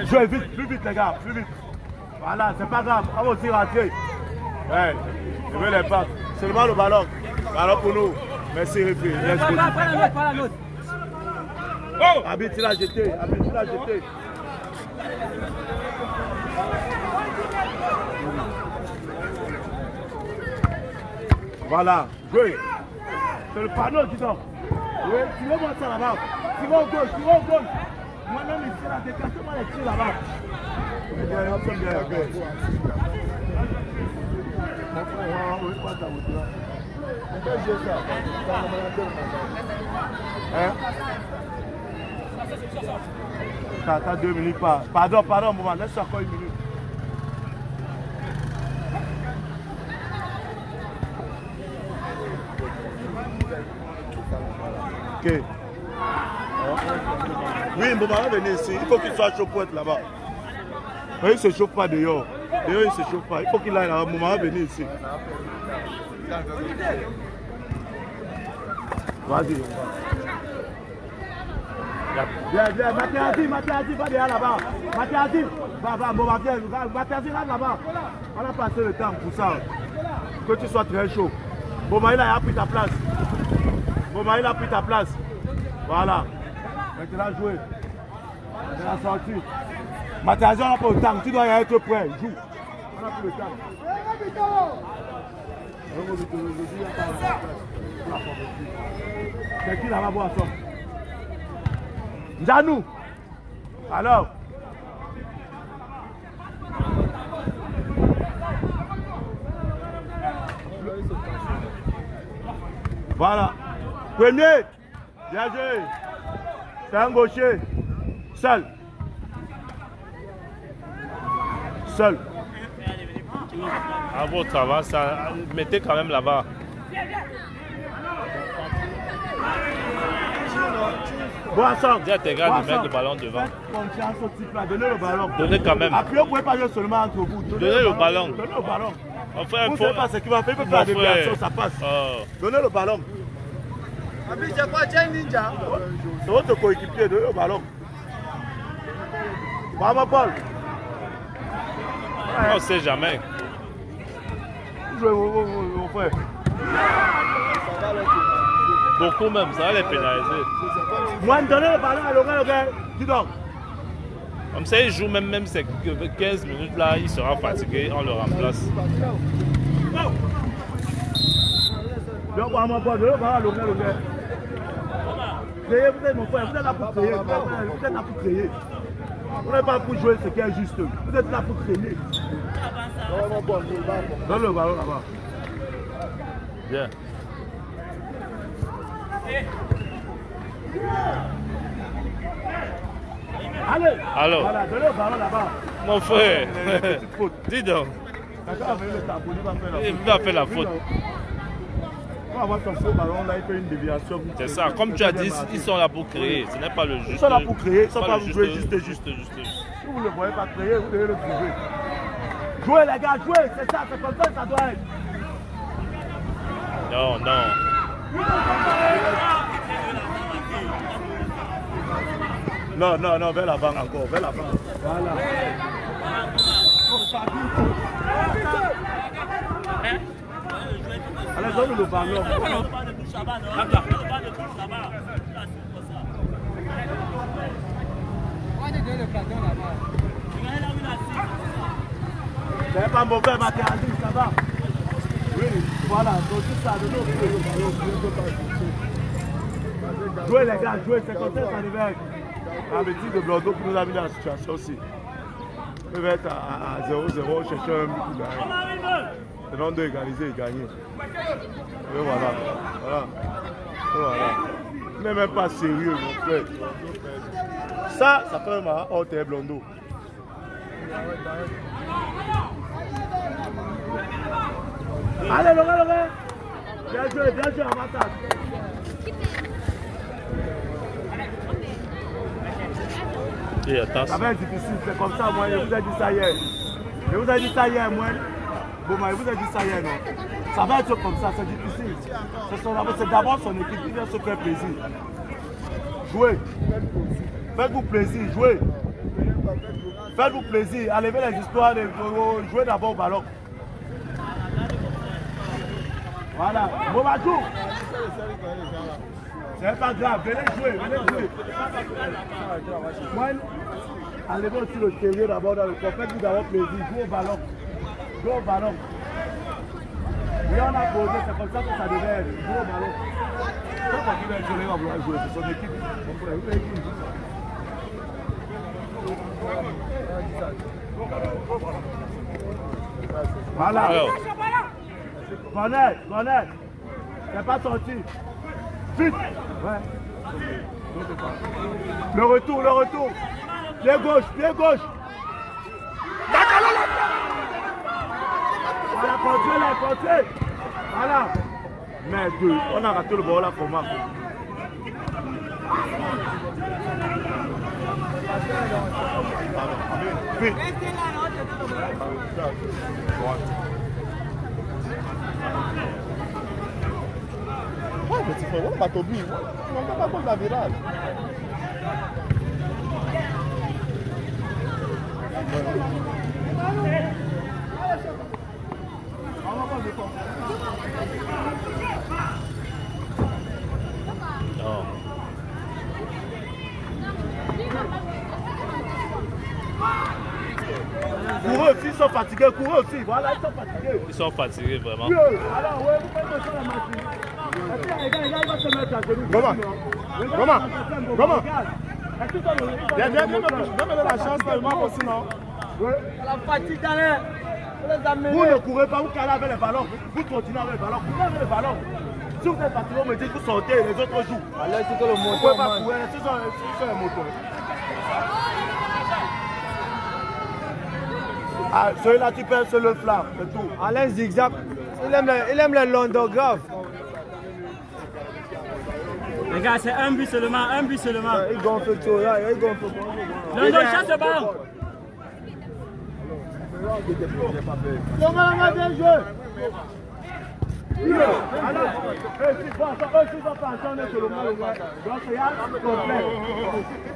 Jouez vite, plus vite les gars, plus vite. Voilà, c'est pas grave, on va aussi rentrer. Ouais, je veux les passes. Seulement le ballon. Ballon pour nous. Merci, Réfi. Arbitre, il a jeté. Voilà, jouez. C'est le panneau qui sort. Oui, tu veux voir ça là-bas. Tu vas au gauche. Moi-même ici, là, déclenche-moi les tirs là-bas. T'as 2 minutes pas. Pardon, moment, laisse encore 1 minute. Ok. Oui, Mboma va venir ici. Il faut qu'il soit chaud pour être là-bas. Il ne se chauffe pas dehors. Dehors, il ne se chauffe pas. Il faut qu'il aille là-bas. Mboma va venir ici. Vas-y. Viens, Mathiasi, va derrière là-bas. Mathiasi, va, Mboma, viens. Mathiasi, rentre là-bas. On a passé le temps pour ça. Que tu sois très chaud. Mboma, il a pris ta place. Mboma, il a pris ta place. Voilà. Maintenant, jouer. C'est la sortie. Mathiasi, on n'a pas le temps. Tu dois y être prêt. Joue. On n'a plus le temps. C'est qui là-bas voir ça? Njanou. Alors. Voilà. Premier. Bien joué. C'est un gaucher. Seul. Seul. À votre travail, ça mettez quand même là-bas. Boisson. Dis à tes gars de mettre le ballon devant. Faites confiance au type là. Donnez le ballon. Donnez quand même. Après, vous ne pouvez pas jouer seulement entre vous. Donnez le ballon. Donnez le ballon. Enfin, vous ne savez pas ce qu'il va faire. Il peut faire des déviations, ça passe. Donnez le ballon. C'est quoi, Tiens Ninja? C'est votre coéquipier. Donnez le ballon. Bravo, Paul. On ne sait jamais. Jouez vos frères. Beaucoup même, ça va les pénaliser. Moi, donnez le ballon à Logan. Dis donc. Comme ça, il joue même ces 15 minutes là, il sera fatigué, on le remplace. Donc, on va donner le ballon à Logan. Créez, vous êtes mon frère, vous êtes là pour créer. Vous êtes là pour créer. Vous n'êtes pas pour jouer ce qui est juste. Vous êtes là pour créer. Donne le ballon là-bas. Bien. Allez. Alors. Voilà, donnez le ballon là-bas. Mon frère. Dis donc. Il va faire la faute. Quand on va ton faux ballon, là, il fait une déviation. C'est ça. Comme tu as dit, ils sont là pour créer. Ce n'est pas le juste. Ils sont là pour créer. Ils ne sont pas pour jouer juste. Si vous ne le voyez pas créer, vous devez le trouver. Jouez les gars, jouez. C'est ça, c'est comme ça que ça doit être. Non. Non, vers l'avant encore, vers l'avant. Voilà. Allez, donne le ballon. C'est pas mauvais, Mathiasi, ça va. Oui, voilà, donc tout ça, de l'autre. Jouez les gars, jouez, c'est comme ça que ça devait être. Un petit de Bordeaux qui nous a mis dans la situation aussi. Il va être à 0-0, chercher un but pour gagner. C'est non de égaliser et gagner. Et voilà. Il n'est même pas sérieux, mon frère. Ça fait un marrant hors terre Blondo. Allez, Laurent. Bien joué, avantage. Ça va être difficile, c'est comme ça, moi, je vous ai dit ça hier. Moi. Bon, moi, je vous ai dit ça hier, non. Ça va être comme ça, c'est difficile. C'est d'abord son équipe qui vient se faire plaisir. Jouez. Faites-vous plaisir, jouez. Faites-vous plaisir, enlevez les histoires, jouez d'abord au ballon. Voilà, bon, bah, joue. C'est pas grave, venez jouer. Moi, enlevez aussi le terrier d'abord dans le corps. Faites-vous d'abord plaisir, jouez au ballon. Et on a posé, c'est comme ça que ça devait être. Jouez au ballon. C'est pas qu'il va jouer, on va jouer, c'est son équipe. Voilà. Bonnet. C'est pas sorti. Vite. Ouais. Le retour. Pied gauche, pied gauche. Voilà, contrôle. Voilà. Merde, on a raté le ballon là, comment? Oui. Ouais, petit frère, on va t'oublier. On va pas prendre la virage. Non. Pour eux, ils sont fatigués, pour eux aussi. Voilà, ils sont fatigués. Ils sont fatigués vraiment. Alors, ouais, vous faites ça la machine. Il va se mettre à genoux. Comment? Viens me donner la chance tellement aussi, non? La fatigue dans l'air. Vous ne courez pas, vous calez avec le ballon. Vous continuez avec le ballon. Courez avec le ballon. Si vous êtes fatigué, vous me dites que vous sortez et les autres jouent. Allez, c'est que le Vous ne pouvez pas courir, c'est sur les motos. Ah, celui-là, tu perds sur le flamme, c'est tout. Alain zigzag. Il aime les londographes. Les gars, c'est un but seulement. Il gonfle tout, là, il gonfle tout. Londo, chasse le ballon. Comment bien joué? Alors, eux, ils ont pas entendu que le mal ouvert. Donc, c'est un complet.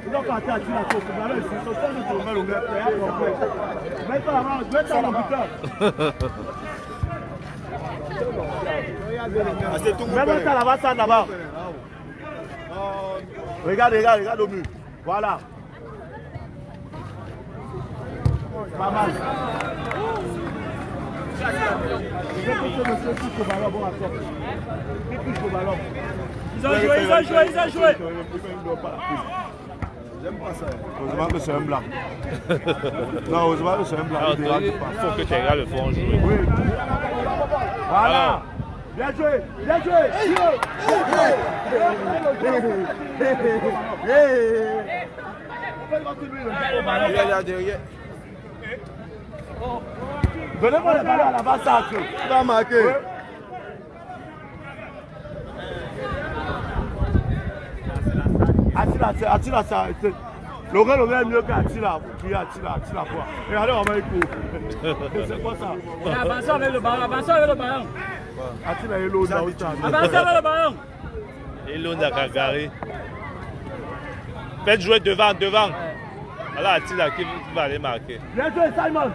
Ils ont parti à tirer la sauce. Mais alors, ils sont sortis que le mal ouvert. C'est un complet. Mets-toi la main, mets-toi mon buteur. Mets-toi là-bas, ça là-bas. Regarde au mur. Voilà. Pas mal. Je vais que monsieur touche au ballon, bon à toi. Qui touche au ballon? Ils ont joué. J'aime pas ça. Heureusement que c'est un blanc. Non, heureusement que c'est un blanc. Il faut que tes gars le font jouer. Oui. Voilà. Bien joué. Il est là derrière. Donnez-moi le ballon à la base, ça. Tu vas marquer. Attila, ça. L'oreille est mieux qu'Attila. Attila quoi. Regardez, on va écouter. C'est quoi ça? Avancez avec le ballon. Attila est l'eau. Avancez avec le ballon. Et Londa Kagari. Faites jouer devant. Voilà Attila qui va aller marquer. Bien joué, Simon.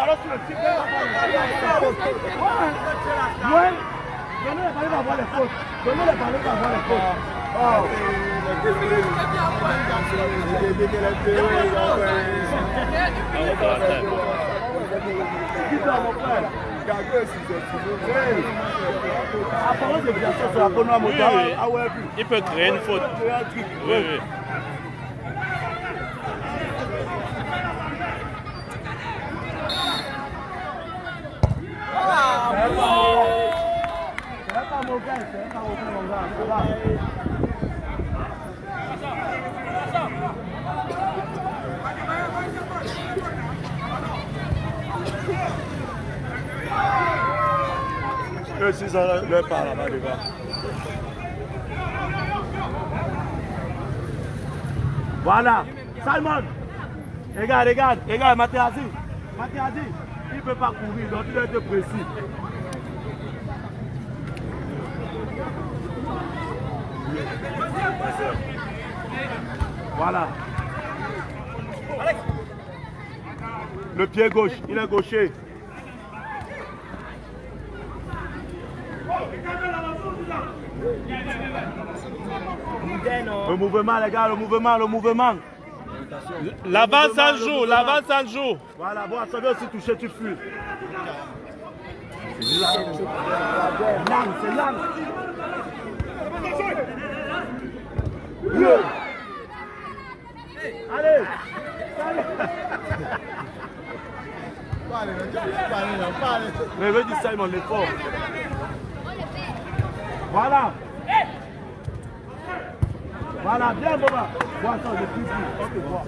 Alors sur le type, donnez le ballon pour voir les fautes. Il peut créer une faute. Oui. Si ça leur part là-bas devant. Voilà, Salmon. Regarde, Mathéasi, il ne peut pas courir, donc il doit être précis. Voilà. Le pied gauche, il est gaucher. Le mouvement, les gars, le mouvement. L'avant sans joue. Voilà, bon, ça veut aussi toucher, tu fuis. C'est l'âme. Allez. Mais veux dire Simon, l'effort. Voilà. Voilà, bien, Boba. Vois ça, je prie, on te voit.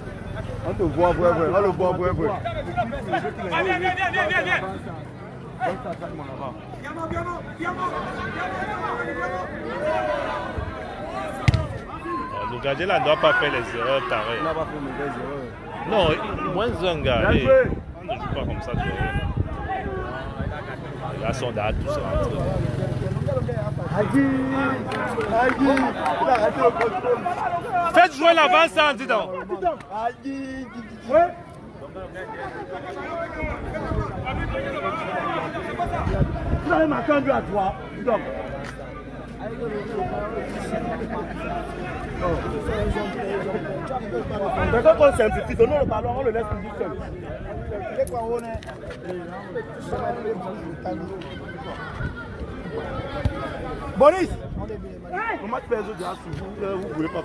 On te voit, vrai. On le voit, vrai. Viens. Le gardien là ne doit pas faire les erreurs pareilles. Il n'a pas fait une mauvaise erreur. Non, moins un gars. Bien joué. On ne joue pas comme ça. Les gars sont derrière tous rentrés. Agui, il a raté le contrôle. Faites jouer l'avant-centre, dis donc. Agui, ouais. Vous allez marquer un but à 3. Dis donc. D'accord qu'on simplifie, donnons le ballon, on le laisse tout seul. Boris, le match pèse déjà sur vous, vous ne pouvez pas.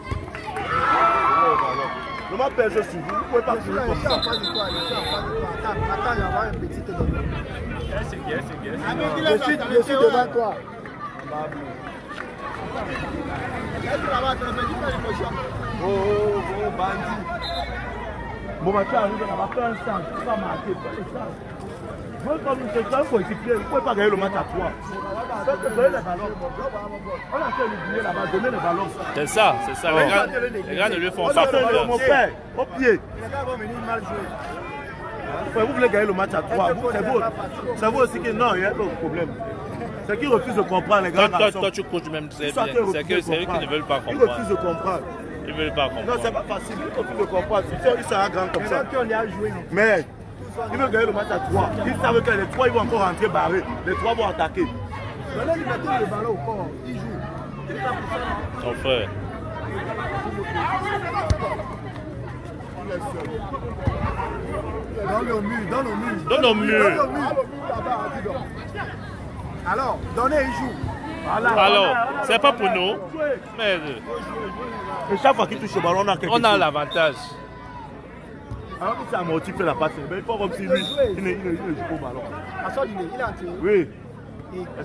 Le match pèse sur vous, vous ne pouvez pas finir comme ça. Attends, il y aura une petite donne. Je suis devant toi. Oh, bandit. Bon, tu arrives là-bas, fais un centre, tu vas marquer, fais le centre. Vous ne pouvez pas gagner le match à 3. Donnez les ballons. On a fait l'oublier là-bas, donnez les ballons. C'est ça. Les gars ne lui font pas confiance. Mon père, au pied. Les gars vont venir mal jouer. Vous voulez gagner le match à 3. C'est vous aussi que non, il y a pas de problème. C'est qu'ils refusent de comprendre, les gars. Toi, tu coaches même très bien. C'est eux qui ne veulent pas comprendre. Ils refusent de comprendre. Ils ne veulent pas comprendre. Non, c'est pas facile. Ils refusent de comprendre. Ils sera grand comme ça. Mais ils veulent gagner le match à 3. Ils savent que les 3 ils vont encore rentrer barrés. Les 3 vont attaquer. Donnez-lui le ballon au corps. Ils jouent. Ton frère. Dans nos murs. Alors, donnez, il joue. Voilà, alors, c'est pas pour nous. Mais et chaque fois qu'il touche le ballon, on a quelque chose. On a l'avantage. Alors que c'est à Morty qui fait la passe, mais il faut comme si lui, il ne joue pas au ballon. Il a tiré. Oui.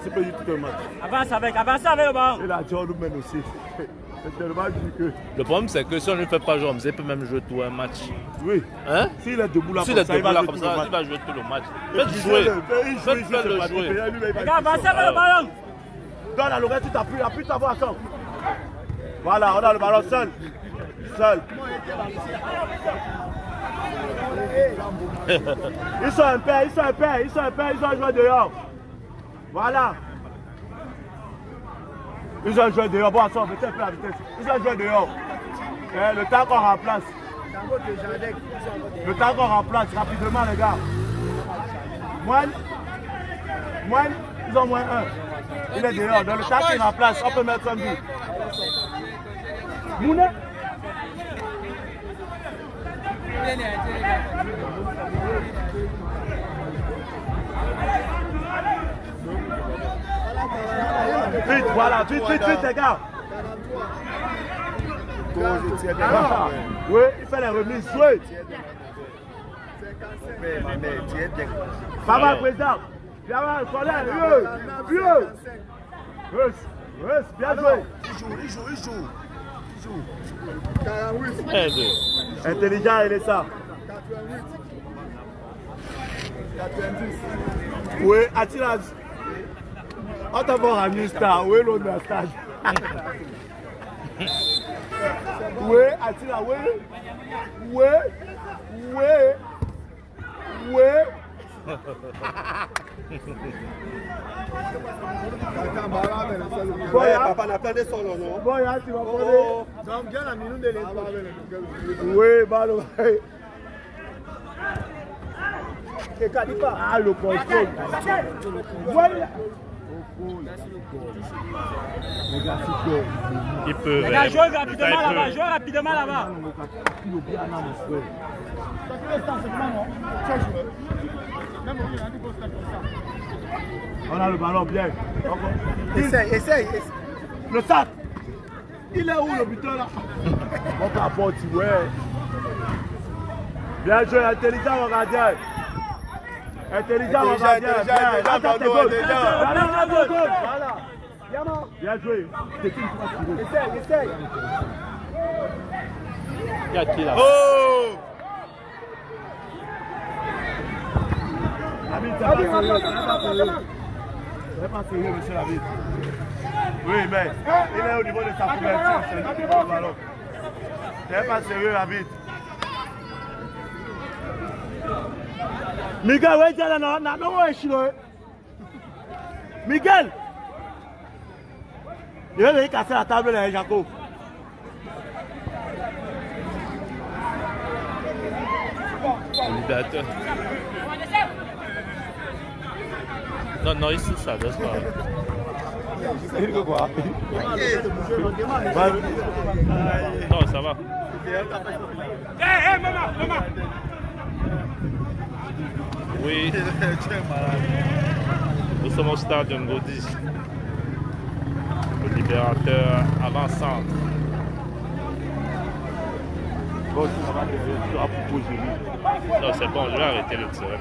C'est pas du tout un match. Avance avec le ballon. Et la John nous mène aussi. C'est tellement dit que. Le problème, c'est que si on ne fait pas jouer, on peut même jouer tout un match. Oui. Hein? S'il est debout là, il va jouer tout le match. Faites jouer. Faites-le jouer. Les gars, avancez avec le ballon. Donne à l'oreille, tu t'appuies, appuie ta voix à son. Voilà, on a le ballon seul. Ils sont un pair, ils ont joué dehors. Voilà. Ils ont joué dehors. Bon, attends, peut-être plus la vitesse. Ils ont joué dehors. Le temps qu'on remplace. Le temps qu'on remplace rapidement, les gars. Moine, ils ont moins 1. Il est dehors. Dans le temps qu'il remplace, on peut mettre un but. Mounet. Vite, voilà, vite, les gars. Oui, il fait les remises, jouez. Pas mal, président. Bien mal, Colin, vieux. Bien joué. Il joue. Intelligent, il est ça. 90. Oui, Attilas. On t'a voir un new star. Oui, l'autre stage. Oui, Attila, oui. Papa n'a pas de son nom, non? Bon, tu vas prendre. Donc, bien la minute de l'espoir. Oui, ballon. Ah, le contrôle. Voilà. Il peut. Les gars, jouez rapidement là-bas. On a le ballon bien. Essaye. Le sac. Il est où le buteur là? On peut apporter, ouais. Bien joué, intelligent mon gardien. Intelligent mon gardien. Attends tes goals. Voilà. Bien joué. Essaye. y a qui là? Oh! David, c'est pas sérieux. C'est pas sérieux, monsieur David. Oui, mais il est au niveau de sa couverture. C'est le ballon. C'est pas sérieux, David. Miguel, ouais, là, non, ouais, chino. Miguel! Il va venir casser la table là, Jaco. Libérateur. Non, ici, ça laisse pas. Quoi? Non, ça va. Hé, maman! Oui. Nous sommes au stade de Ngodi. Le libérateur avant-centre. Non, c'est bon, je vais arrêter le tir.